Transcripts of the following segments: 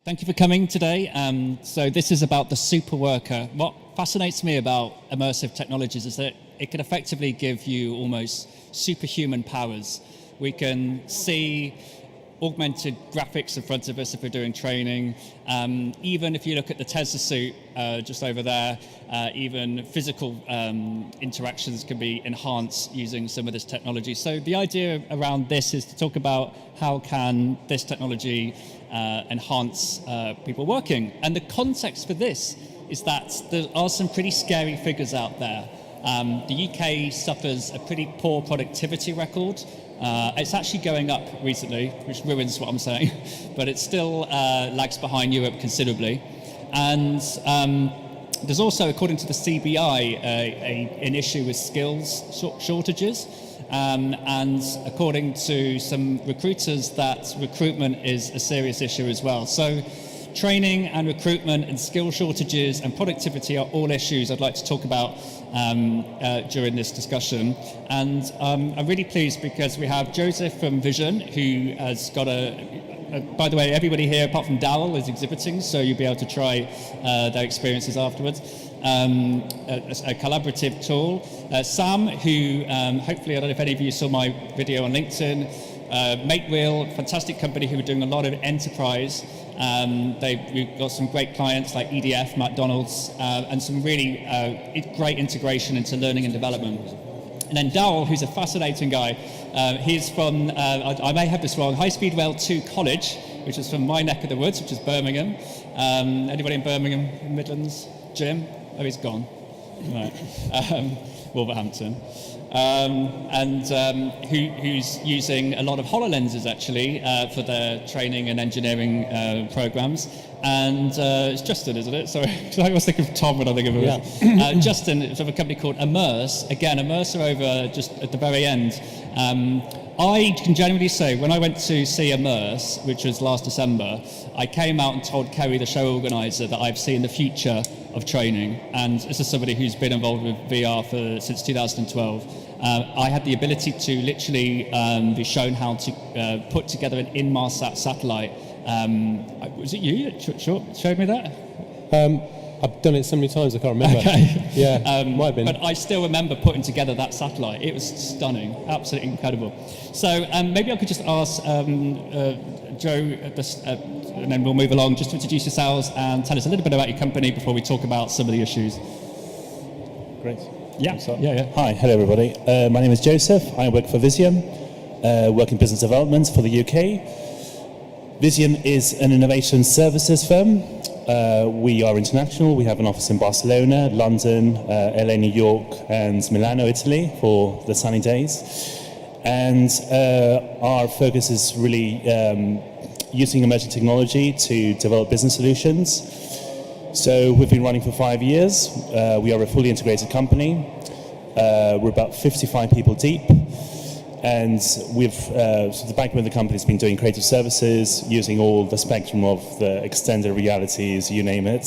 Thank you for coming today. So this is about the super worker. What fascinates me about immersive technologies is that it can effectively give you almost superhuman powers. We can see augmented graphics in front of us if we're doing training. Even if you look at the Tesla suit just over there, even physical interactions can be enhanced using some of this technology. So the idea around this is to talk about how can this technology enhance people working. And the context for this is that there are some pretty scary figures out there. The UK suffers a pretty poor productivity record. It's actually going up recently, which ruins what I'm saying, but it still lags behind Europe considerably. And there's also, according to the CBI, an issue with skills shortages. And according to some recruiters, that recruitment is a serious issue as well. So training and recruitment and skill shortages and productivity are all issues I'd like to talk about during this discussion. And I'm really pleased because we have Joseph from Visyon, who has got by the way, everybody here apart from Darryl is exhibiting, so you'll be able to try their experiences afterwards. A collaborative tool. Sam, who hopefully, I don't know if any of you saw my video on LinkedIn, Make Real, fantastic company who are doing a lot of enterprise. We've got some great clients like EDF, McDonald's, and some really great integration into learning and development. And then Darryl, who's a fascinating guy. He's from, I may have this wrong, High Speed Rail 2 College, which is from my neck of the woods, which is Birmingham. Anybody in Birmingham, Midlands? Jim? Oh, he's gone. Right. Wolverhampton. Who's using a lot of HoloLenses actually for their training and engineering programs. And it's Justin, isn't it? Sorry, I always think of Tom when I think of him. Yeah. Justin is from a company called Immerse. Again, Immerse are over just at the very end. I can genuinely say, when I went to see Immerse, which was last December, I came out and told Kerry, the show organizer, that I've seen the future of training. And this is somebody who's been involved with VR since 2012. I had the ability to literally be shown how to put together an Inmarsat satellite. Was it you that showed me that? I've done it so many times I can't remember. Okay. Yeah, might have been. But I still remember putting together that satellite. It was stunning, absolutely incredible. So maybe I could just ask Joe, and then we'll move along, just to introduce yourselves and tell us a little bit about your company before we talk about some of the issues. Great. Yeah. Hi, hello everybody. My name is Joseph. I work for Visyon, work in business development for the UK. Visyon is an innovation services firm. We are international. We have an office in Barcelona, London, LA, New York, and Milano, Italy for the sunny days. And our focus is really using emerging technology to develop business solutions. So we've been running for 5 years. We are a fully integrated company. We're about 55 people deep. And so the backbone of the company has been doing creative services, using all the spectrum of the extended realities, you name it.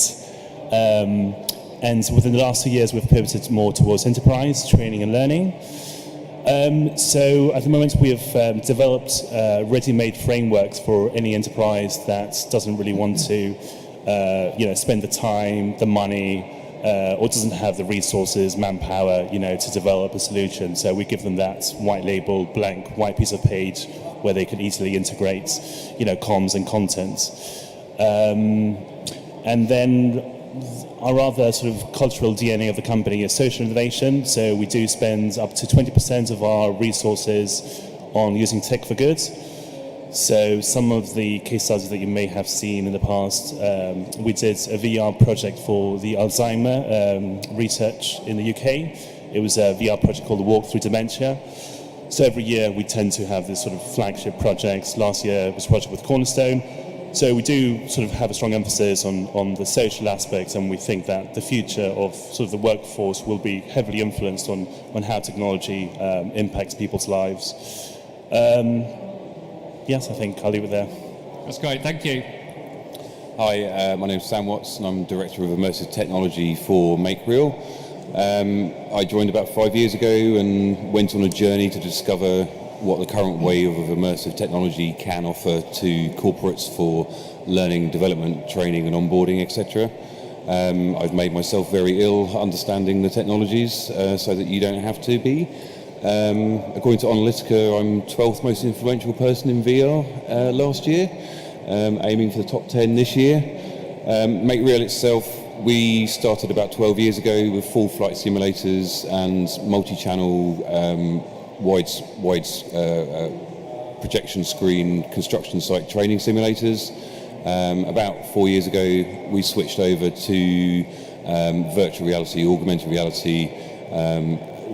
And within the last 2 years, we've pivoted more towards enterprise, training and learning. So at the moment, we have developed ready-made frameworks for any enterprise that doesn't really want to spend the time, the money, or doesn't have the resources, manpower, to develop a solution. So we give them that white label, blank, white piece of page where they can easily integrate, comms and content. And then our other sort of cultural DNA of the company is social innovation. So we do spend up to 20% of our resources on using tech for good. So some of the case studies that you may have seen in the past, we did a VR project for the Alzheimer research in the UK. It was a VR project called the Walk Through Dementia. So every year we tend to have this sort of flagship projects. Last year was a project with Cornerstone. So we do sort of have a strong emphasis on the social aspects, and we think that the future of sort of the workforce will be heavily influenced on how technology impacts people's lives. Yes, I think I'll leave it there. That's great, thank you. Hi, my name is Sam Watts and I'm Director of Immersive Technology for Make Real. I joined about 5 years ago and went on a journey to discover what the current wave of immersive technology can offer to corporates for learning, development, training and onboarding, etc. I've made myself very ill understanding the technologies so that you don't have to be. According to Analytica, I'm 12th most influential person in VR last year, aiming for the top 10 this year. Make Real itself, we started about 12 years ago with full flight simulators and multi-channel wide projection screen construction site training simulators. About 4 years ago, we switched over to virtual reality, augmented reality,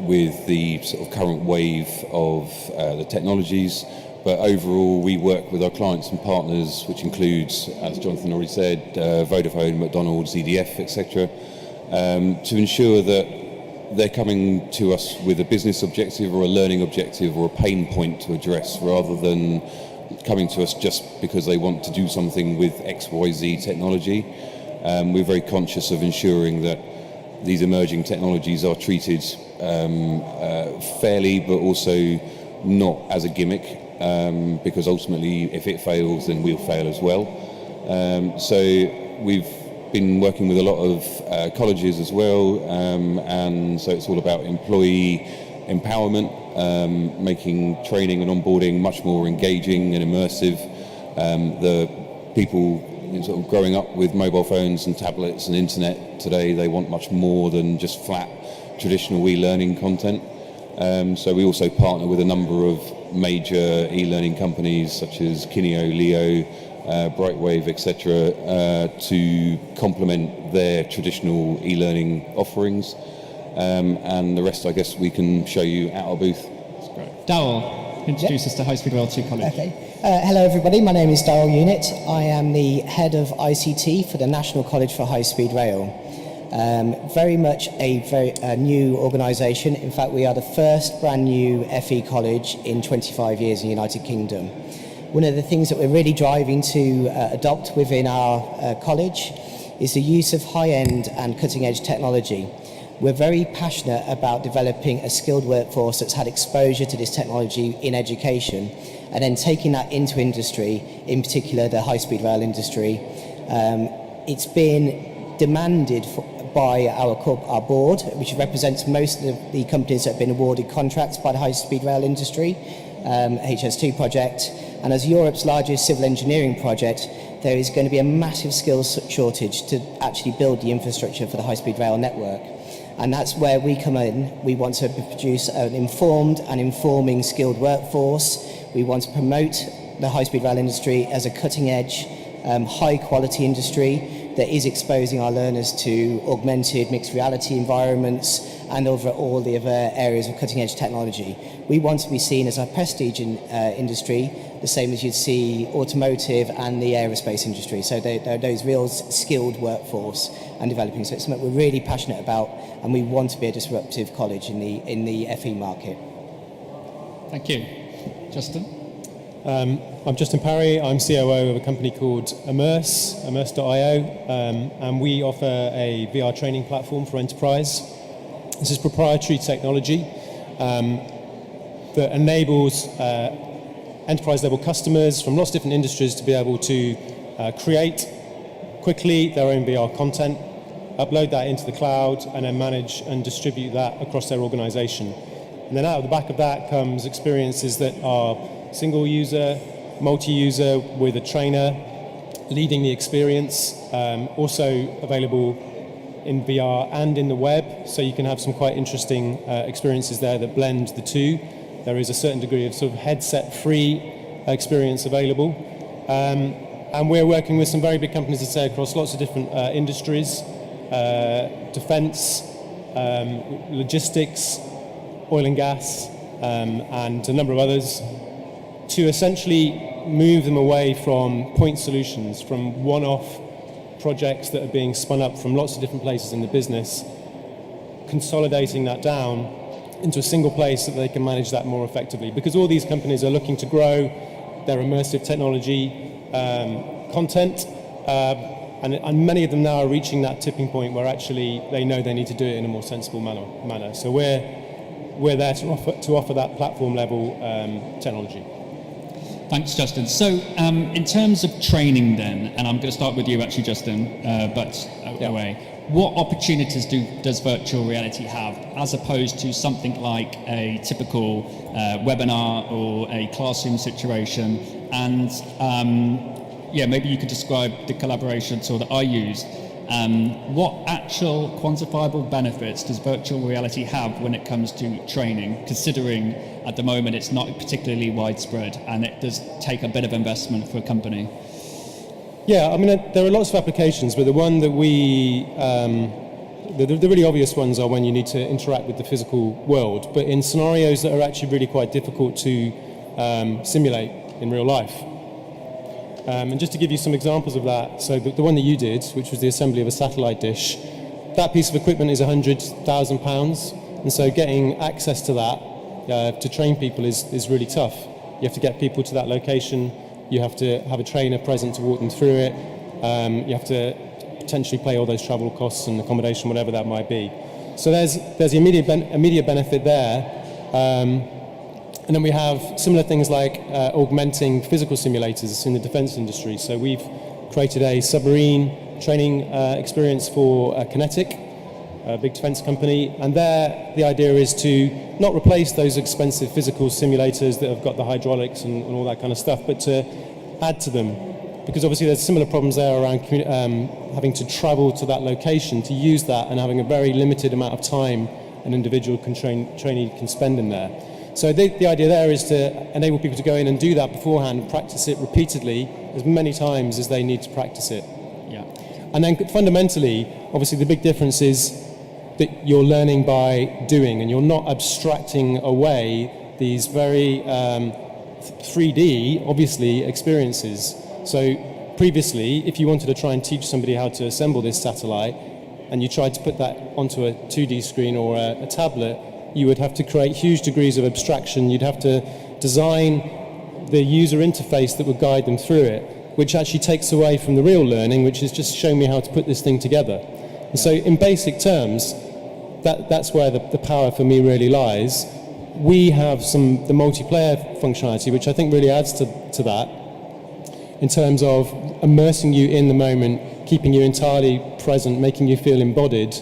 with the sort of current wave of the technologies. But overall, we work with our clients and partners, which includes, as Jonathan already said, Vodafone, McDonald's, EDF, etc., to ensure that they're coming to us with a business objective or a learning objective or a pain point to address, rather than coming to us just because they want to do something with XYZ technology. We're very conscious of ensuring that these emerging technologies are treated fairly, but also not as a gimmick, because ultimately if it fails then we'll fail as well. So we've been working with a lot of colleges as well, and so it's all about employee empowerment, making training and onboarding much more engaging and immersive. The people sort of growing up with mobile phones and tablets and internet today, they want much more than just flat traditional e-learning content. So we also partner with a number of major e-learning companies such as Kineo, Leo, Brightwave, etc., to complement their traditional e-learning offerings. And the rest, I guess, we can show you at our booth. That's great. Darryl, introduce us to High Speed Rail 2 College. Okay. Hello everybody, my name is Darryl Unit. I am the head of ICT for the National College for High Speed Rail. Very much a new organisation. In fact, we are the first brand new FE college in 25 years in the United Kingdom. One of the things that we're really driving to adopt within our college is the use of high-end and cutting-edge technology. We're very passionate about developing a skilled workforce that's had exposure to this technology in education, and then taking that into industry, in particular the high-speed rail industry. It's been demanded by our board, which represents most of the companies that have been awarded contracts by the high-speed rail industry, HS2 project. And as Europe's largest civil engineering project, there is going to be a massive skills shortage to actually build the infrastructure for the high-speed rail network. And that's where we come in. We want to produce an informed and informing skilled workforce. We want to promote the high-speed rail industry as a cutting-edge, high-quality industry that is exposing our learners to augmented mixed reality environments and over all the other areas of cutting-edge technology. We want to be seen as a prestige industry, the same as you'd see automotive and the aerospace industry. So they're those real skilled workforce and developing. So it's something we're really passionate about, and we want to be a disruptive college in the FE market. Thank you. Justin? I'm Justin Parry. I'm COO of a company called Immerse, immerse.io, and we offer a VR training platform for enterprise. This is proprietary technology that enables enterprise-level customers from lots of different industries to be able to create quickly their own VR content, upload that into the cloud, and then manage and distribute that across their organization. And then out of the back of that comes experiences that are single user, multi-user with a trainer leading the experience, also available in VR and in the web, so you can have some quite interesting experiences there that blend the two. There is a certain degree of sort of headset-free experience available. And we're working with some very big companies, as I say, across lots of different industries, defense, logistics, oil and gas, and a number of others, to essentially move them away from point solutions, from one-off projects that are being spun up from lots of different places in the business, consolidating that down into a single place so that they can manage that more effectively. Because all these companies are looking to grow their immersive technology content, and many of them now are reaching that tipping point where actually they know they need to do it in a more sensible manner. So we're we're there to offer that platform level technology. Thanks, Justin. So in terms of training then, and I'm going to start with you actually, Justin, away. What opportunities does virtual reality have as opposed to something like a typical webinar or a classroom situation? And maybe you could describe the collaboration tool that I used. What actual quantifiable benefits does virtual reality have when it comes to training, considering at the moment it's not particularly widespread and it does take a bit of investment for a company? Yeah, I mean, there are lots of applications, but the one that the really obvious ones are when you need to interact with the physical world, but in scenarios that are actually really quite difficult to simulate in real life. And just to give you some examples of that, so the one that you did, which was the assembly of a satellite dish, that piece of equipment is £100,000, and so getting access to that to train people is really tough. You have to get people to that location, you have to have a trainer present to walk them through it, you have to potentially pay all those travel costs and accommodation, whatever that might be. So there's the immediate benefit there. And then we have similar things like augmenting physical simulators in the defense industry. So we've created a submarine training experience for Kinetic, a big defense company. And there, the idea is to not replace those expensive physical simulators that have got the hydraulics and all that kind of stuff, but to add to them. Because obviously there's similar problems there around having to travel to that location to use that and having a very limited amount of time an individual trainee can spend in there. So the idea there is to enable people to go in and do that beforehand and practice it repeatedly as many times as they need to practice it. Yeah. And then fundamentally, obviously the big difference is that you're learning by doing and you're not abstracting away these very 3D, obviously, experiences. So previously, if you wanted to try and teach somebody how to assemble this satellite and you tried to put that onto a 2D screen or a tablet, you would have to create huge degrees of abstraction. You'd have to design the user interface that would guide them through it, which actually takes away from the real learning, which is just show me how to put this thing together. And so in basic terms, that's where the power for me really lies. We have the multiplayer functionality, which I think really adds to that in terms of immersing you in the moment, keeping you entirely present, making you feel embodied,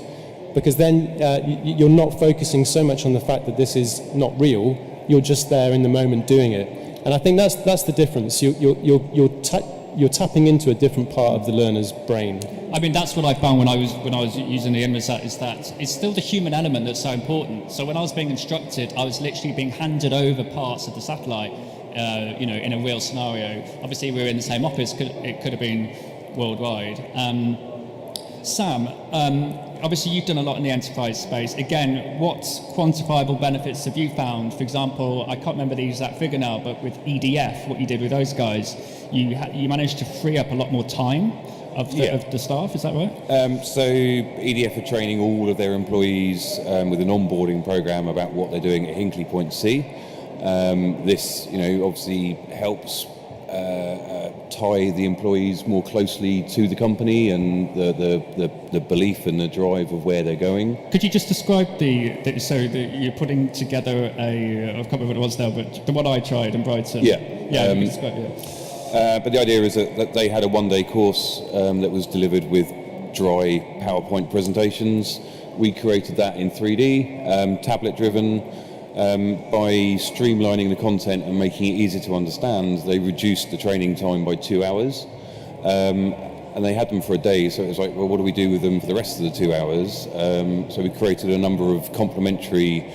because then you're not focusing so much on the fact that this is not real. You're just there in the moment doing it, and I think that's the difference. You're tapping into a different part of the learner's brain. I mean, that's what I found when I was using the Immerse, is that it's still the human element that's so important. So when I was being instructed, I was literally being handed over parts of the satellite, in a real scenario. Obviously, we were in the same office. It could have been worldwide. Sam, obviously you've done a lot in the enterprise space. Again, what quantifiable benefits have you found? For example, I can't remember the exact figure now, but with EDF, what you did with those guys, you managed to free up a lot more time of the staff, is that right? So EDF are training all of their employees with an onboarding program about what they're doing at Hinkley Point C. This, obviously helps tie the employees more closely to the company and the belief and the drive of where they're going. Could you just describe you're putting together I can't remember what it was now, but the one I tried in Brighton. But the idea is that they had a one-day course that was delivered with dry PowerPoint presentations. We created that in 3D, tablet-driven. By streamlining the content and making it easy to understand, they reduced the training time by 2 hours. And they had them for a day, so it was like, well, what do we do with them for the rest of the 2 hours? So we created a number of complementary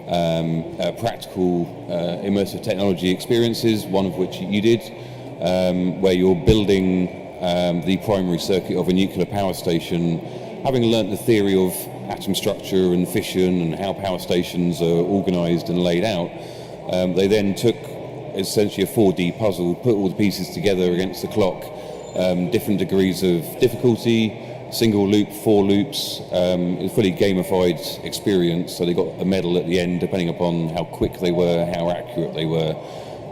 practical immersive technology experiences, one of which you did, where you're building the primary circuit of a nuclear power station, having learnt the theory of atom structure and fission and how power stations are organised and laid out. They then took essentially a 4D puzzle, put all the pieces together against the clock, different degrees of difficulty, single loop, 4 loops, a fully gamified experience. So they got a medal at the end depending upon how quick they were, how accurate they were.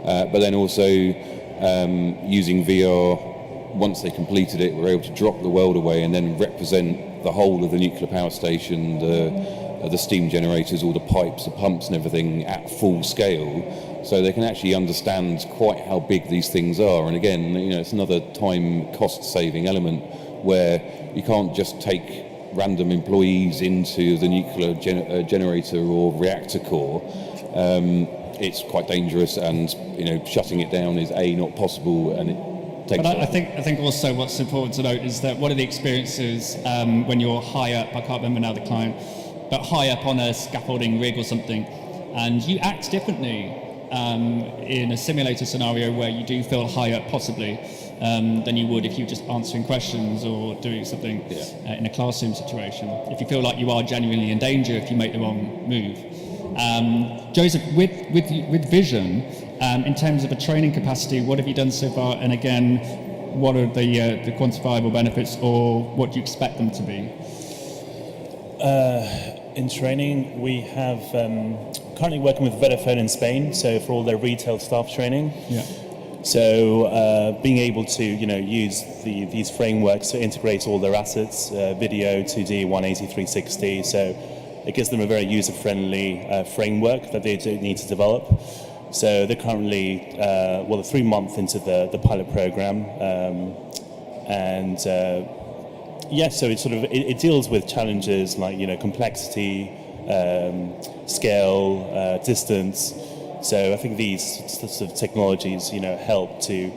But then also using VR, once they completed it, we were able to drop the world away and then represent the whole of the nuclear power station, the steam generators, all the pipes, the pumps and everything at full scale, so they can actually understand quite how big these things are. And again, it's another time cost saving element where you can't just take random employees into the nuclear generator or reactor core. It's quite dangerous, and shutting it down is not possible, and it takes. But I think also what's important to note is that one of the experiences when you're high up, I can't remember now the client, but high up on a scaffolding rig or something, and you act differently in a simulator scenario where you do feel high up possibly than you would if you're just answering questions or doing something in a classroom situation. If you feel like you are genuinely in danger if you make the wrong move. Joseph, with Vision, in terms of a training capacity, what have you done so far? And again, what are the quantifiable benefits, or what do you expect them to be? In training, we have currently working with Vodafone in Spain, so for all their retail staff training. Yeah. So being able to use these frameworks to integrate all their assets, video, 2D, 180, 360. So it gives them a very user-friendly framework that they do need to develop. So they're currently they're 3 months into the pilot program, so it deals with challenges like complexity, scale, distance. So I think these sorts of technologies help to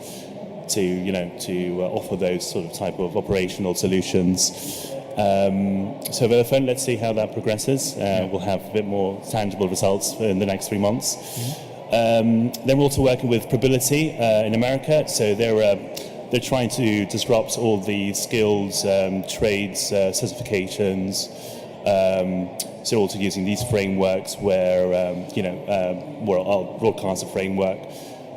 offer those sort of type of operational solutions. So Vodafone, let's see how that progresses. We'll have a bit more tangible results in the next 3 months. Then we're also working with Probability in America. So they're trying to disrupt all the skills, trades, certifications. So also using these frameworks where our broadcaster framework.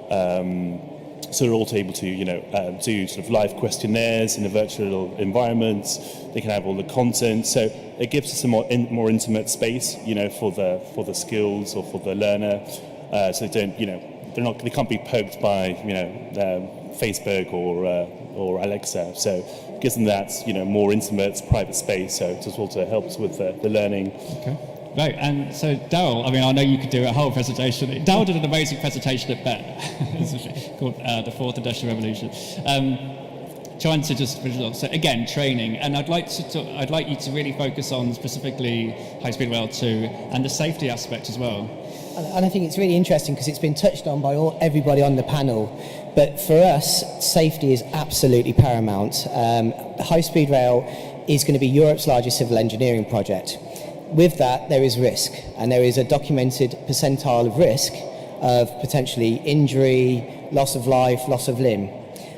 So they're also able to do sort of live questionnaires in a virtual environment. They can have all the content. So it gives us a more intimate space, for the skills or for the learner. So they don't, they can't be poked by Facebook or Alexa. So it gives them that more intimate, private space. So it just also helps with the learning. Okay. Right, and so Daryl, I know you could do a whole presentation. Daryl did an amazing presentation at BET, called The Fourth Industrial Revolution. Trying to just, so again, training, and I'd like you to really focus on specifically High Speed Rail 2 and the safety aspect as well. And I think it's really interesting because it's been touched on by everybody on the panel. But for us, safety is absolutely paramount. High Speed Rail is going to be Europe's largest civil engineering project. With that, there is risk, and there is a documented percentile of risk of potentially injury, loss of life, loss of limb.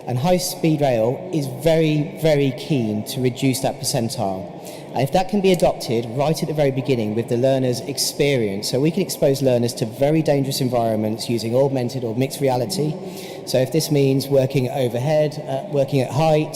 And High Speed Rail is very, very keen to reduce that percentile. And if that can be adopted right at the very beginning with the learner's experience, so we can expose learners to very dangerous environments using augmented or mixed reality. So if this means working overhead, working at height,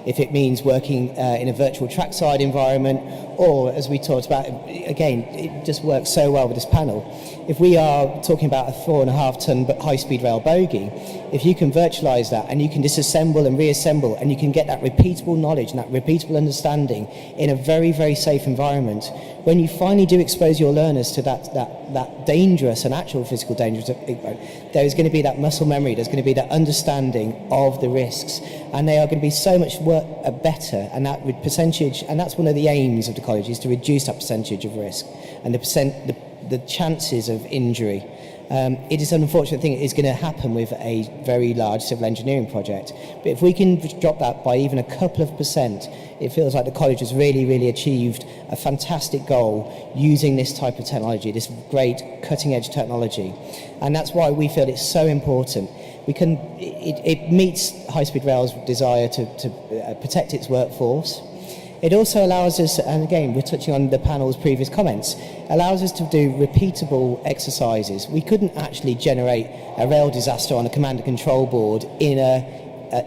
if it means working in a virtual trackside environment, or as we talked about, again, it just works so well with this panel. If we are talking about a 4.5-ton high-speed rail bogie, if you can virtualize that and you can disassemble and reassemble and you can get that repeatable knowledge and that repeatable understanding in a very, very safe environment, when you finally do expose your learners to that dangerous and actual physical danger, there is going to be that muscle memory, there's going to be that understanding of the risks, and they are going to be so much better, and that percentage, and that's one of the aims of the college, is to reduce that percentage of risk and the chances of injury. It is an unfortunate thing. It is going to happen with a very large civil engineering project. But if we can drop that by even a couple of percent, it feels like the college has really, really achieved a fantastic goal using this type of technology, this great cutting-edge technology. And that's why we feel it's so important. It meets High Speed Rail's desire to protect its workforce. It also allows us, and again, we're touching on the panel's previous comments, allows us to do repeatable exercises. We couldn't actually generate a rail disaster on a command and control board in a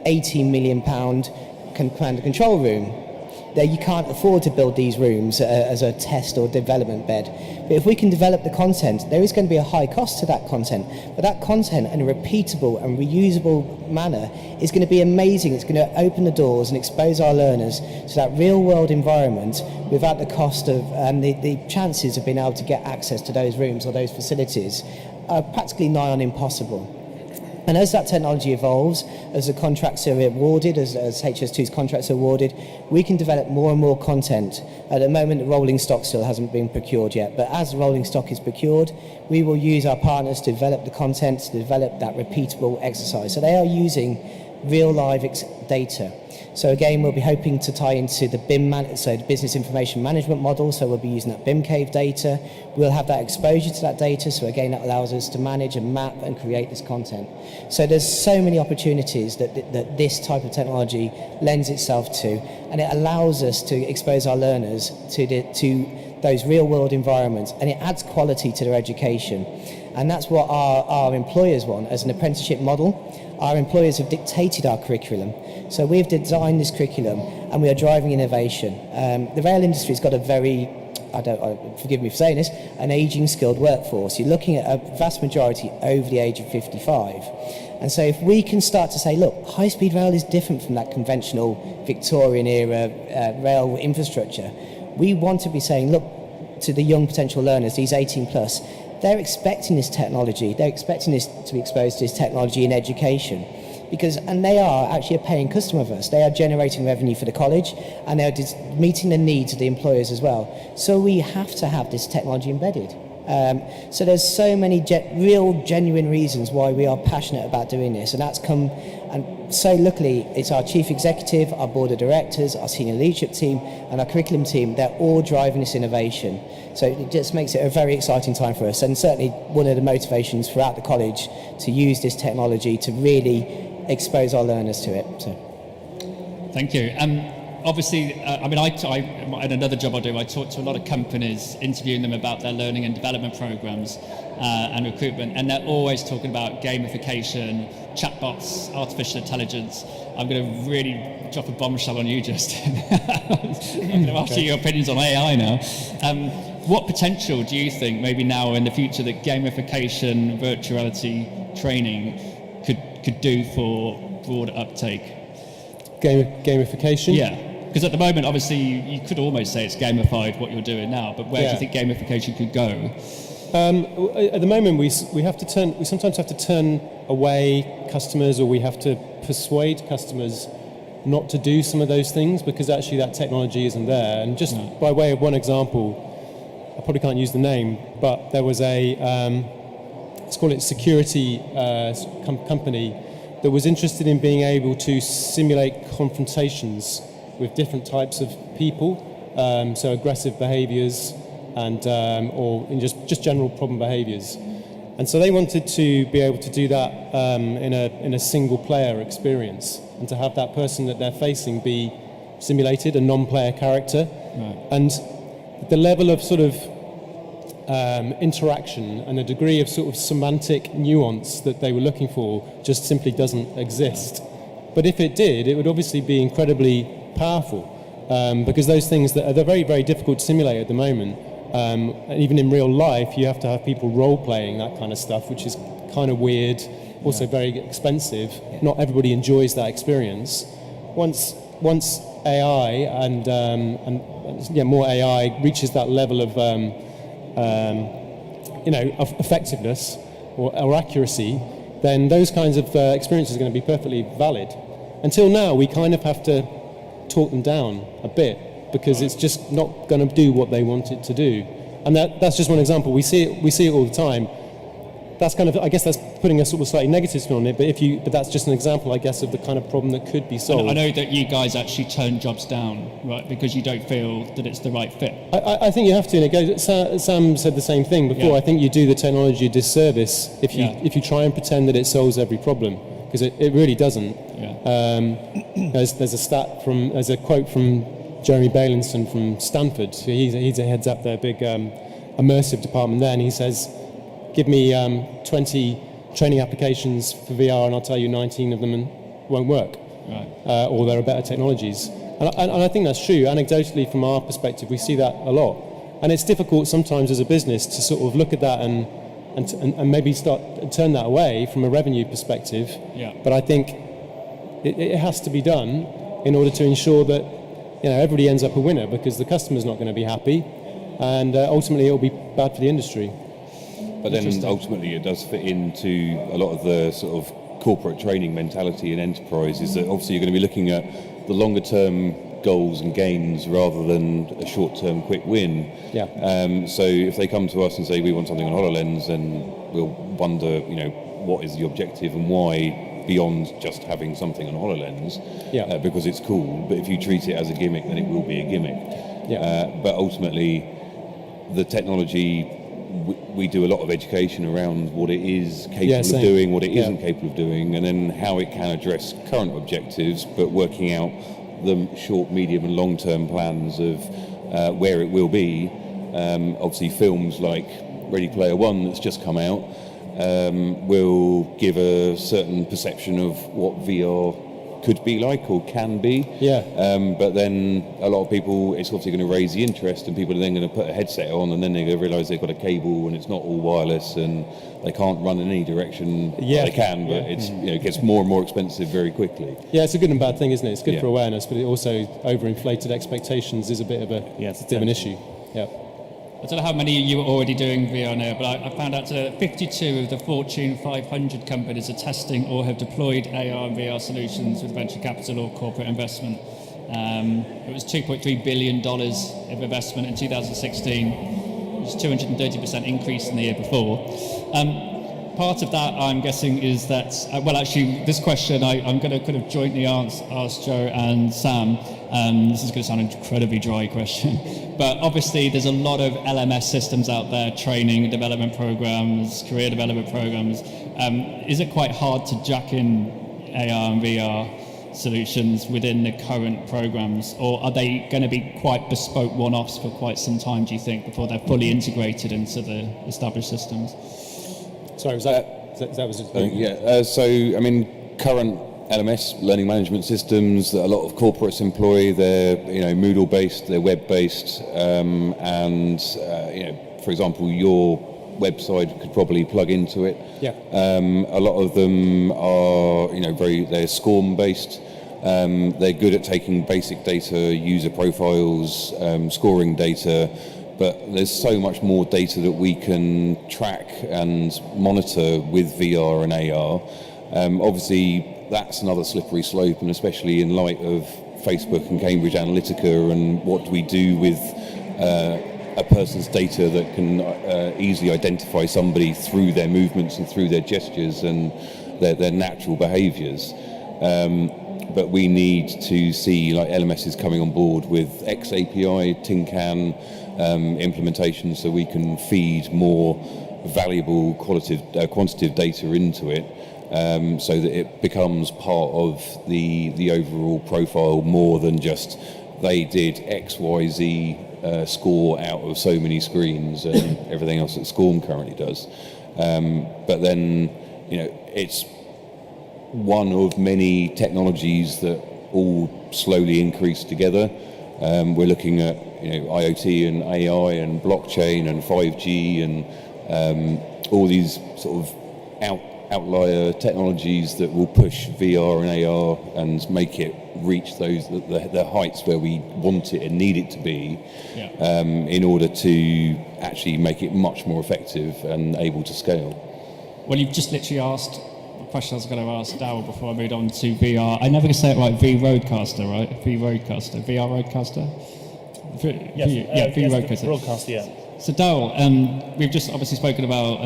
£18 million command and control room. you can't afford to build these rooms as a test or development bed. But if we can develop the content, there is going to be a high cost to that content. But that content in a repeatable and reusable manner is going to be amazing. It's going to open the doors and expose our learners to that real world environment without the cost of and the chances of being able to get access to those rooms or those facilities are practically nigh on impossible. And as that technology evolves, as the contracts are awarded, as HS2's contracts are awarded, we can develop more and more content. At the moment, the rolling stock still hasn't been procured yet, but as the rolling stock is procured, we will use our partners to develop the content, to develop that repeatable exercise. So they are using real live data. So again, we'll be hoping to tie into the the business information management model. So we'll be using that BIM cave data. We'll have that exposure to that data. So again, that allows us to manage and map and create this content. So there's so many opportunities that this type of technology lends itself to, and it allows us to expose our learners to those real world environments, and it adds quality to their education. And that's what our employers want as an apprenticeship model. Our employers have dictated our curriculum. So we've designed this curriculum and we are driving innovation. The rail industry's got a very, forgive me for saying this, an ageing skilled workforce. You're looking at a vast majority over the age of 55. And so if we can start to say, look, high-speed rail is different from that conventional Victorian era rail infrastructure, we want to be saying, look, to the young potential learners, these 18 plus, they're expecting this technology. They're expecting this to be exposed to this technology in education, and they are actually a paying customer of us. They are generating revenue for the college, and they are meeting the needs of the employers as well. So we have to have this technology embedded. So there's so many real, genuine reasons why we are passionate about doing this, and that's come. And so luckily, it's our chief executive, our board of directors, our senior leadership team, and our curriculum team. They're all driving this innovation. So it just makes it a very exciting time for us, and certainly one of the motivations throughout the college to use this technology to really expose our learners to it. So. Thank you. Obviously, I in another job I do, I talk to a lot of companies, interviewing them about their learning and development programs and recruitment, and they're always talking about gamification, chatbots, artificial intelligence. I'm going to really drop a bombshell on you, Justin. I'm going to ask you your opinions on AI now. What potential do you think, maybe now or in the future, that gamification, virtuality training could do for broader uptake? Gamification? Yeah. Because at the moment, obviously, you could almost say it's gamified what you're doing now, but where do you think gamification could go? At the moment, we sometimes have to turn away customers, or we have to persuade customers not to do some of those things because actually that technology isn't there. And just by way of one example, I probably can't use the name, but there was let's call it security company that was interested in being able to simulate confrontations with different types of people, so aggressive behaviours and or in just general problem behaviours. And so they wanted to be able to do that in a single player experience, and to have that person that they're facing be simulated, a non-player character. Right. And the level of sort of interaction and the degree of sort of semantic nuance that they were looking for just simply doesn't exist. But if it did, it would obviously be incredibly powerful, because those things they're very, very difficult to simulate at the moment. And even in real life, you have to have people role-playing that kind of stuff, which is kind of weird, also very expensive. Yeah. Not everybody enjoys that experience. Once AI and more AI reaches that level of of effectiveness or accuracy, then those kinds of experiences are going to be perfectly valid. Until now, we kind of have to talk them down a bit because it's just not going to do what they want it to do. And that's just one example. We see it all the time. That's kind of, I guess that's putting a sort of slightly negative spin on it, but that's just an example, I guess, of the kind of problem that could be solved. I know that you guys actually turn jobs down, right, because you don't feel that it's the right fit. I think you have to. And it goes, Sam said the same thing before. Yeah. I think you do the technology a disservice if you try and pretend that it solves every problem, because it really doesn't. Yeah. There's a quote from Jeremy Bailenson from Stanford. He heads up their big immersive department there, and he says, give me 20 training applications for VR and I'll tell you 19 of them won't work. Right. Or there are better technologies. And I think that's true. Anecdotally, from our perspective, we see that a lot. And it's difficult sometimes as a business to sort of look at that and maybe turn that away from a revenue perspective. Yeah. But I think it has to be done in order to ensure that everybody ends up a winner, because the customer's not going to be happy, and ultimately it'll be bad for the industry. But then ultimately it does fit into a lot of the sort of corporate training mentality in enterprise, is that obviously you're going to be looking at the longer term goals and gains rather than a short term quick win. Yeah. So if they come to us and say we want something on HoloLens, then we'll wonder, what is the objective and why, beyond just having something on HoloLens, because it's cool. But if you treat it as a gimmick, then it will be a gimmick. Yeah. But ultimately, the technology, we do a lot of education around what it is capable of doing, what it isn't capable of doing, and then how it can address current objectives, but working out the short, medium and long-term plans of where it will be. Obviously, films like Ready Player One that's just come out will give a certain perception of what VR could be like or can be. Yeah. But then a lot of people, it's obviously going to raise the interest, and people are then going to put a headset on, and then they're going to realise they've got a cable and it's not all wireless, and they can't run in any direction. Yeah. They can, but it's it gets more and more expensive very quickly. Yeah, it's a good and bad thing, isn't it? It's good for awareness, but it also overinflated expectations is a bit of an issue. Yeah. I don't know how many of you are already doing VR now, but I found out that 52 of the Fortune 500 companies are testing or have deployed AR and VR solutions with venture capital or corporate investment. It was $2.3 billion of investment in 2016, which is 230% increase in the year before. Part of that, I'm guessing, is that, actually, this question I'm going to kind of jointly ask Joe and Sam. This is going to sound an incredibly dry question, but obviously there's a lot of LMS systems out there, training, development programs, career development programs. Is it quite hard to jack in AR and VR solutions within the current programs, or are they going to be quite bespoke one-offs for quite some time, do you think, before they're fully integrated into the established systems? Sorry, current LMS, learning management systems, that a lot of corporates employ, they're Moodle based, they're web based, and for example, your website could probably plug into it. Yeah. A lot of them are they're SCORM based. They're good at taking basic data, user profiles, scoring data. But there's so much more data that we can track and monitor with VR and AR. Obviously, that's another slippery slope, and especially in light of Facebook and Cambridge Analytica, and what do we do with a person's data that can easily identify somebody through their movements and through their gestures and their natural behaviours. But we need to see LMSs coming on board with XAPI, TinCan implementation, so we can feed more valuable quantitative data into it, so that it becomes part of the overall profile more than just they did XYZ score out of so many screens and everything else that SCORM currently does. But then it's one of many technologies that all slowly increase together. We're looking at IoT and AI and blockchain and 5G and all these sort of outlier technologies that will push VR and AR and make it reach the heights where we want it and need it to be, in order to actually make it much more effective and able to scale. Well, you've just literally asked the question I was going to ask Darryl before I moved on to VR. I never can say it right. V-Roadcaster, right? V-Roadcaster. VR Roadcaster? V-Roadcaster. Broadcaster, yeah. So Darryl, we've just obviously spoken about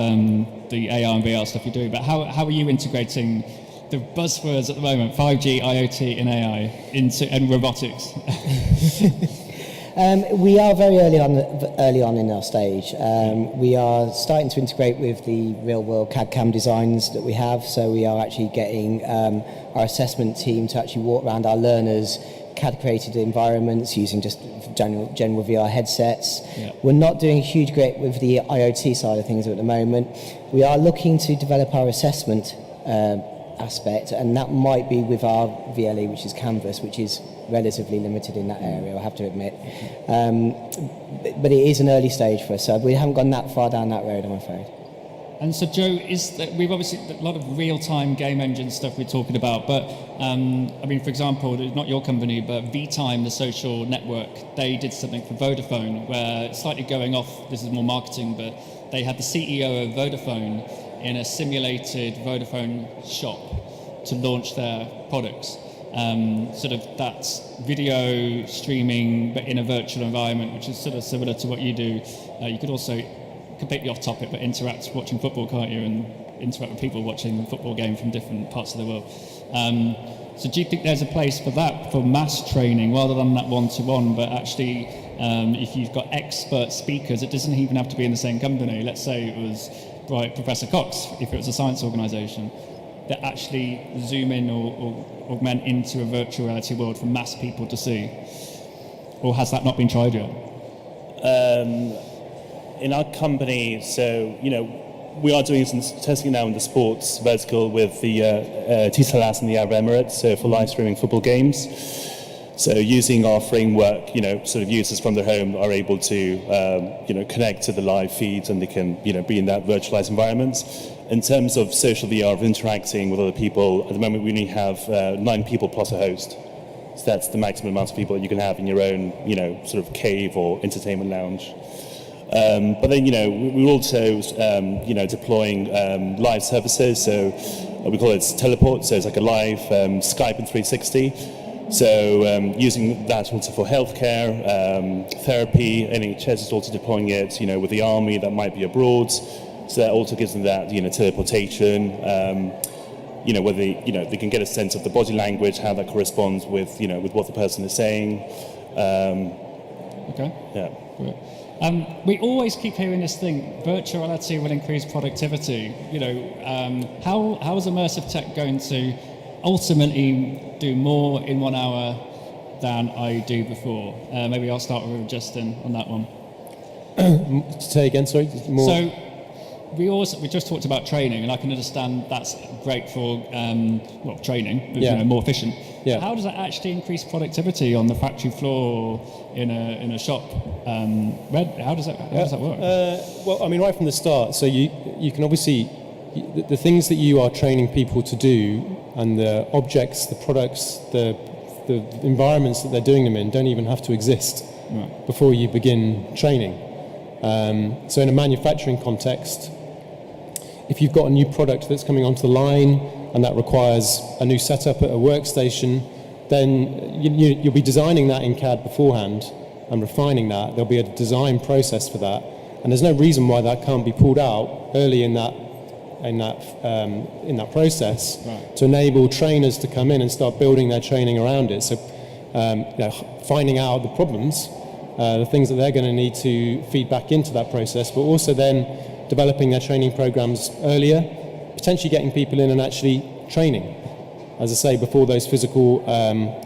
the AR and VR stuff you're doing, but how are you integrating the buzzwords at the moment, 5G, IoT and AI, and robotics? We are very early on in our stage. We are starting to integrate with the real-world CAD/CAM designs that we have, so we are actually getting our assessment team to actually walk around our learners' CAD-created environments using just general VR headsets. Yeah. We're not doing huge great with the IoT side of things at the moment. We are looking to develop our assessment aspect, and that might be with our VLE, which is Canvas, which is relatively limited in that area, I have to admit. But it is an early stage for us, so we haven't gone that far down that road, I'm afraid. And so, Joe, we've obviously a lot of real-time game engine stuff we're talking about, but I mean, for example, not your company, but VTime, the social network, they did something for Vodafone where, slightly going off, this is more marketing, but they had the CEO of Vodafone in a simulated Vodafone shop to launch their products. Sort of that's video streaming, but in a virtual environment, which is sort of similar to what you do. You could also, completely off topic, but interact watching football, can't you? And interact with people watching the football game from different parts of the world. So do you think there's a place for that, for mass training, rather than that one-to-one, but actually if you've got expert speakers, it doesn't even have to be in the same company. Let's say it was Professor Cox, if it was a science organisation, that actually zoom in or augment into a virtual reality world for mass people to see? Or has that not been tried yet? In our company, so, we are doing some testing now in the sports vertical with the T-Salas and the Arab Emirates, so for live streaming football games. So using our framework, sort of users from their home are able to, connect to the live feeds, and they can, be in that virtualized environment. In terms of social VR, of interacting with other people, at the moment we only have 9 people plus a host. So that's the maximum amount of people that you can have in your own, sort of cave or entertainment lounge. But then, we're also, deploying live services. So we call it teleport. So it's like a live Skype in 360. So using that also for healthcare, therapy, NHS is also deploying it, with the army that might be abroad. So that also gives them that, teleportation. Whether they can get a sense of the body language, how that corresponds with, with what the person is saying. Okay. Yeah. Great. We always keep hearing this thing: virtual reality will increase productivity. How is immersive tech going to ultimately do more in 1 hour than I do before? Maybe I'll start with Justin on that one. Say again, sorry. More. So we just talked about training, and I can understand that's great for training, more efficient. Yeah. How does that actually increase productivity on the factory floor or in a shop? How does that work? Well, I mean, right from the start. So you can obviously the things that you are training people to do, and the objects, the products, the environments that they're doing them in, don't even have to exist before you begin training. So in a manufacturing context, if you've got a new product that's coming onto the line and that requires a new setup at a workstation, then you'll be designing that in CAD beforehand and refining that. There'll be a design process for that, and there's no reason why that can't be pulled out early in that process to enable trainers to come in and start building their training around it. So finding out the problems, the things that they're going to need to feed back into that process, but also then developing their training programs earlier, potentially getting people in and actually training, as I say, before those physical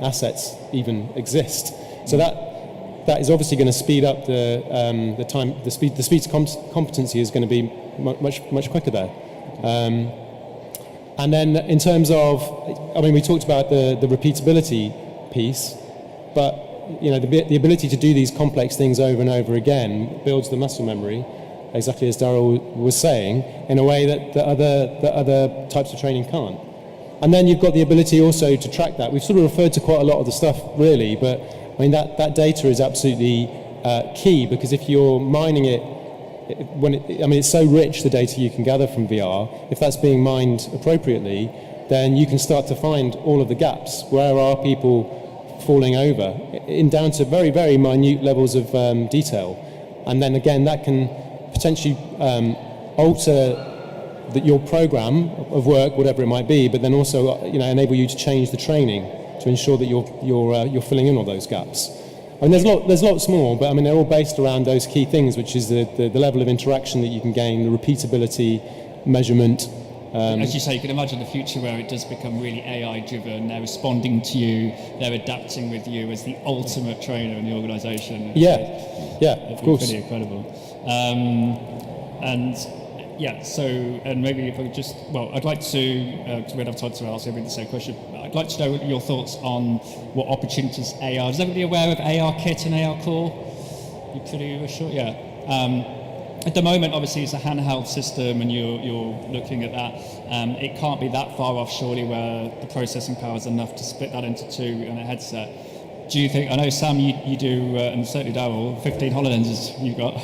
assets even exist. So that is obviously going to speed up the time. The speed to competency is going to be much quicker there. And then in terms of, I mean, we talked about the repeatability piece, but the ability to do these complex things over and over again builds the muscle memory, exactly as Daryl was saying, in a way that other types of training can't. And then you've got the ability also to track that. We've sort of referred to quite a lot of the stuff, really, but I mean that data is absolutely key, because if you're mining it, it's so rich, the data you can gather from VR. If that's being mined appropriately, then you can start to find all of the gaps. Where are people falling over, down to very, very minute levels of detail? And then again, that can potentially alter your program of work, whatever it might be, but then also enable you to change the training to ensure that you're filling in all those gaps. I mean, there's lots more, but I mean, they're all based around those key things, which is the level of interaction that you can gain, the repeatability, measurement. As you say, you can imagine the future where it does become really AI-driven. They're responding to you, they're adapting with you as the ultimate trainer in the organisation. Yeah, of course. Pretty incredible. And Yeah, so, and maybe if I could just, well, I'd like to, because we don't have time to ask everybody the same question, I'd like to know your thoughts on what opportunities AR, is everybody aware of AR Kit and AR Core? You pretty sure? Yeah. At the moment, obviously, it's a handheld system and you're looking at that. It can't be that far off, surely, where the processing power is enough to split that into two in a headset. Do you think, I know Sam, you do, and certainly Darryl, 15 HoloLenses you've got.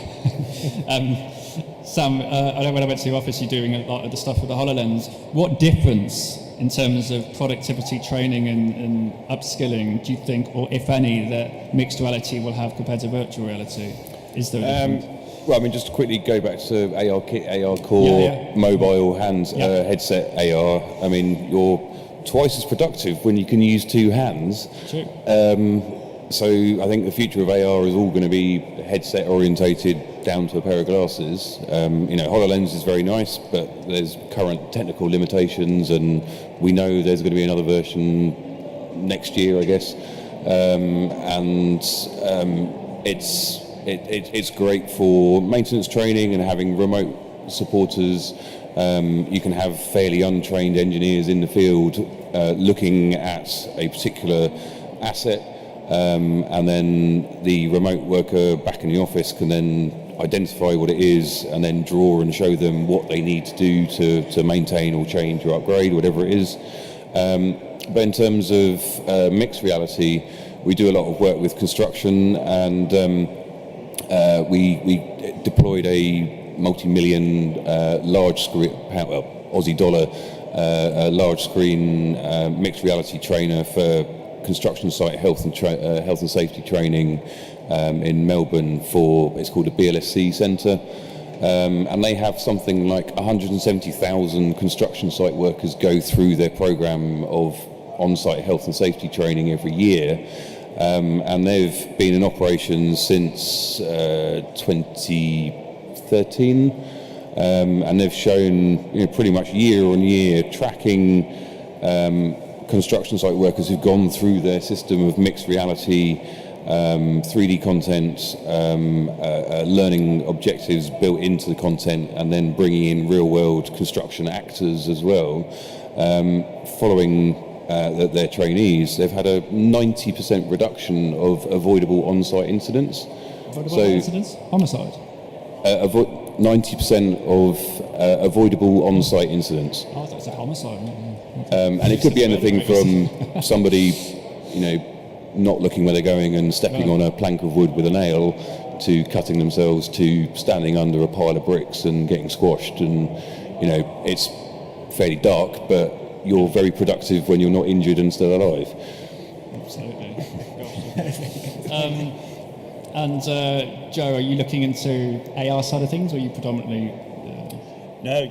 Sam, I know when I went to your office, you're doing a lot of the stuff with the HoloLens. What difference in terms of productivity training and upskilling do you think, or if any, that mixed reality will have compared to virtual reality? Is there a difference? Well, I mean, just to quickly go back to AR Kit, AR Core, mobile headset AR. I mean, you're twice as productive when you can use two hands. True. So I think the future of AR is all going to be headset orientated down to a pair of glasses. HoloLens is very nice, but there's current technical limitations, and we know there's going to be another version next year, I guess. It's great for maintenance training and having remote supporters. You can have fairly untrained engineers in the field looking at a particular asset, and then the remote worker back in the office can then identify what it is and then draw and show them what they need to do to maintain or change or upgrade, whatever it is. But in terms of mixed reality, we do a lot of work with construction, and we deployed a multi-million large screen, Aussie dollar, large screen mixed reality trainer for construction site health and safety training in Melbourne it's called a BLSC centre. And they have something like 170,000 construction site workers go through their programme of on-site health and safety training every year. And they've been in operation since 2013, and they've shown pretty much year on year tracking construction site workers who've gone through their system of mixed reality, 3D content, learning objectives built into the content, and then bringing in real world construction actors as well. Following their trainees, they've had a 90% reduction of avoidable on-site incidents. Incidents? Homicide? 90% of avoidable on-site incidents. Oh, I thought it was a homicide. And it could be anything from somebody, not looking where they're going and stepping on a plank of wood with a nail, to cutting themselves, to standing under a pile of bricks and getting squashed. And it's fairly dark, but you're very productive when you're not injured and still alive. Absolutely. And Joe, are you looking into AR side of things, or are you predominantly? No,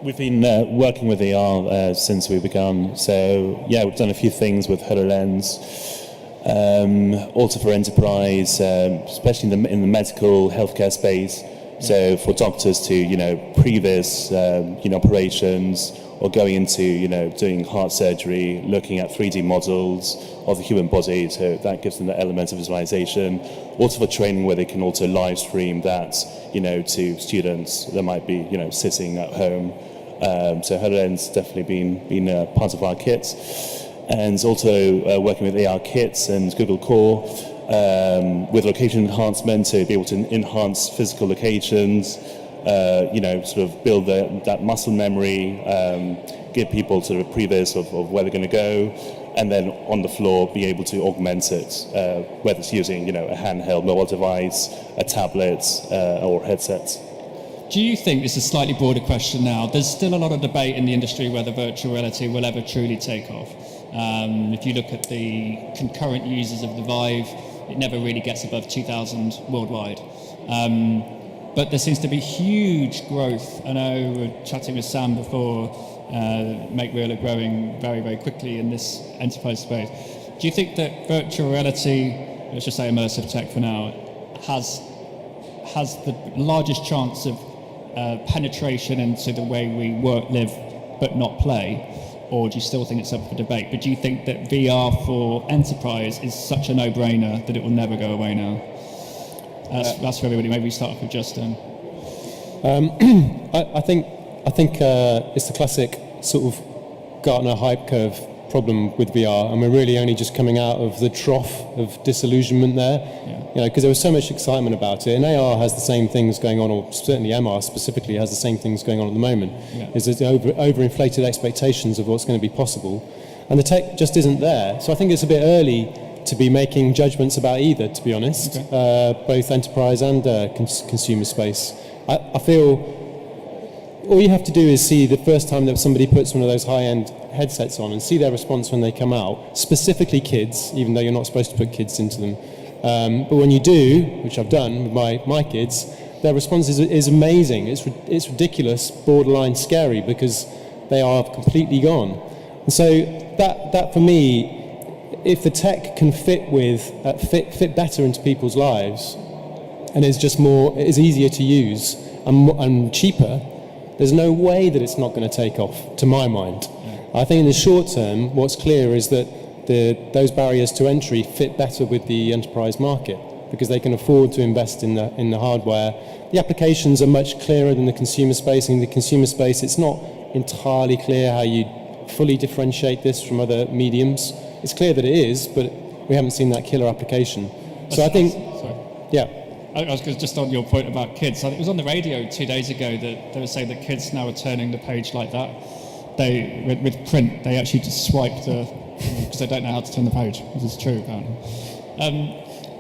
we've been working with AR since we began. So we've done a few things with HoloLens, also for enterprise, especially in the medical healthcare space. So for doctors to previs operations, or going into doing heart surgery, looking at 3D models of the human body, so that gives them the element of visualization. Also for training, where they can also live stream that to students that might be sitting at home. So HoloLens definitely been part of our kit, and also working with AR kits and Google Core with location enhancement, to be able to enhance physical locations. Sort of build that muscle memory, give people sort of a previs of where they're going to go, and then on the floor be able to augment it, whether it's using a handheld mobile device, a tablet, or headset. Do you think, this is a slightly broader question now, there's still a lot of debate in the industry whether virtual reality will ever truly take off? If you look at the concurrent users of the Vive, it never really gets above 2,000 worldwide. But there seems to be huge growth. I know we were chatting with Sam before, Make Real are growing very, very quickly in this enterprise space. Do you think that virtual reality, let's just say immersive tech for now, has the largest chance of penetration into the way we work, live, but not play? Or do you still think it's up for debate? But do you think that VR for enterprise is such a no-brainer that it will never go away now? That's for everybody. Maybe we start off with Justin. I think it's the classic sort of Gartner hype curve problem with VR, and we're really only just coming out of the trough of disillusionment there. You know, because there was so much excitement about it, and AR has the same things going on, or certainly MR specifically has the same things going on at the moment. Is there's overinflated expectations of what's going to be possible, and the tech just isn't there. So I think it's a bit early to be making judgments about either, to be honest, both enterprise and consumer space. I feel all you have to do is see the first time that somebody puts one of those high-end headsets on and see their response when they come out, specifically kids, even though you're not supposed to put kids into them. But when you do, which I've done with my kids, their response is amazing. It's ridiculous, borderline scary, because they are completely gone. And so that for me, if the tech can fit better into people's lives, and is easier to use and cheaper, there's no way that it's not going to take off, to my mind. I think in the short term, what's clear is that those barriers to entry fit better with the enterprise market, because they can afford to invest in the hardware. The applications are much clearer than the consumer space. In the consumer space, it's not entirely clear how you fully differentiate this from other mediums. It's clear that it is, but we haven't seen that killer application. So I think, I was just on your point about kids. It was on the radio 2 days ago that they were saying that kids now are turning the page like that. With print, they actually just swipe because they don't know how to turn the page. This is true, apparently.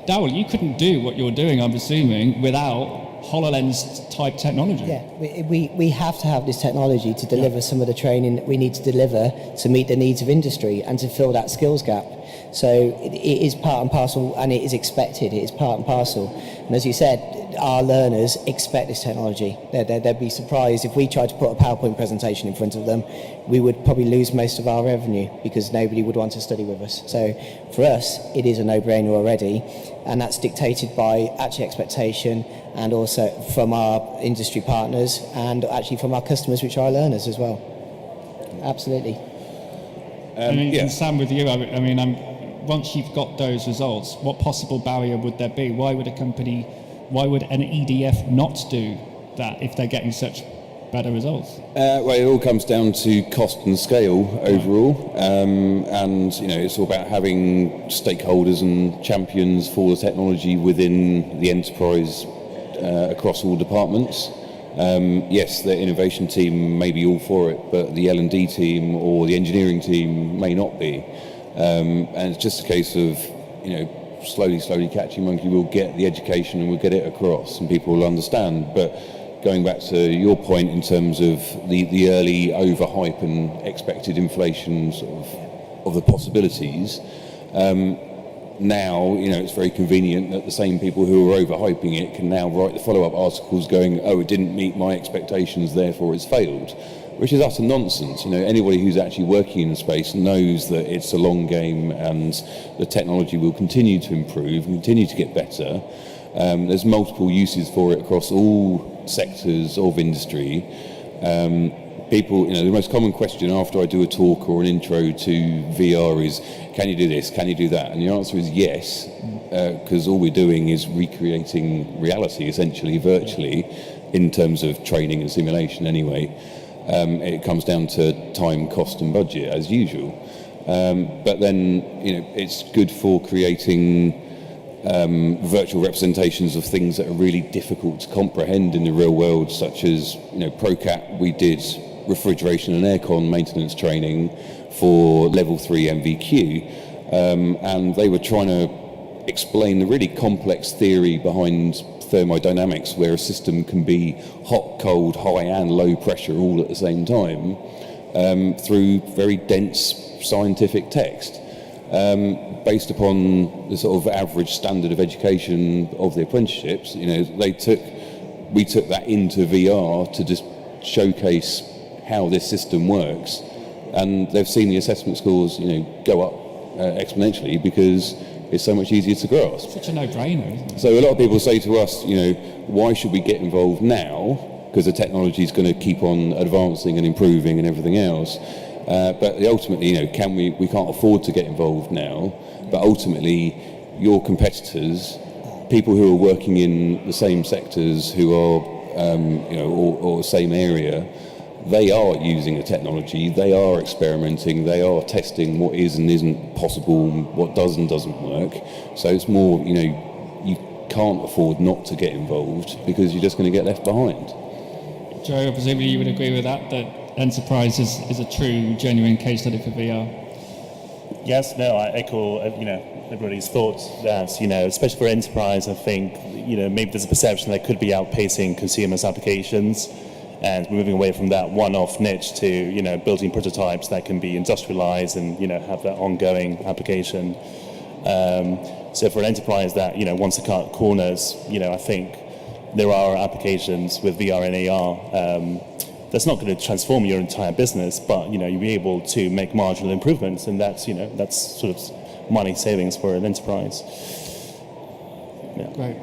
Darryl, you couldn't do what you're doing, I'm assuming, without HoloLens type technology. Yeah, we have to have this technology to deliver some of the training that we need to deliver to meet the needs of industry and to fill that skills gap. So it is part and parcel, and it is expected. It is part and parcel. And as you said, our learners expect this technology. They'd be surprised if we tried to put a PowerPoint presentation in front of them. We would probably lose most of our revenue because nobody would want to study with us. So for us, it is a no-brainer already, and that's dictated by actually expectation, and also from our industry partners, and actually from our customers, which are our learners as well. Absolutely. And Sam, with you, once you've got those results, what possible barrier would there be? Why would an EDF not do that if they're getting such better results? Well, it all comes down to cost and scale overall, and it's all about having stakeholders and champions for the technology within the enterprise across all departments. Yes, the innovation team may be all for it, but the L&D team or the engineering team may not be. And it's just a case of, slowly catching monkey. We'll get the education and we'll get it across and people will understand. But going back to your point in terms of the early overhype and expected inflation of the possibilities, now, it's very convenient that the same people who are overhyping it can now write the follow-up articles going, oh, it didn't meet my expectations, therefore it's failed, which is utter nonsense. Anybody who's actually working in the space knows that it's a long game and the technology will continue to improve and continue to get better. There's multiple uses for it across all sectors of industry. People, the most common question after I do a talk or an intro to VR is, can you do this, can you do that? And the answer is yes, because all we're doing is recreating reality, essentially, virtually, in terms of training and simulation anyway. It comes down to time, cost and budget, as usual. But then, it's good for creating virtual representations of things that are really difficult to comprehend in the real world, such as, ProCat, we did refrigeration and aircon maintenance training for level 3 MVQ, and they were trying to explain the really complex theory behind thermodynamics, where a system can be hot, cold, high and low pressure all at the same time, through very dense scientific text, based upon the sort of average standard of education of the apprenticeships. We took that into VR to just showcase how this system works, and they've seen the assessment scores, go up exponentially because it's so much easier to grasp. Such a no-brainer, isn't it? So a lot of people say to us, why should we get involved now? Because the technology is going to keep on advancing and improving and everything else. But ultimately, we can't afford to get involved now. But ultimately, your competitors, people who are working in the same sectors, who are or same area, they are using the technology, they are experimenting, they are testing what is and isn't possible, what does and doesn't work. So it's more, you can't afford not to get involved because you're just going to get left behind. Joe, presumably you would agree with that Enterprise is a true, genuine case study for VR. Yes, no, I echo, everybody's thoughts that, especially for enterprise, I think, maybe there's a perception that could be outpacing consumers' applications, and moving away from that one-off niche to, building prototypes that can be industrialized and, have that ongoing application. So for an enterprise that, wants to cut corners, I think there are applications with VR and AR that's not going to transform your entire business, but you'll be able to make marginal improvements, and that's sort of money savings for an enterprise. Yeah. Great.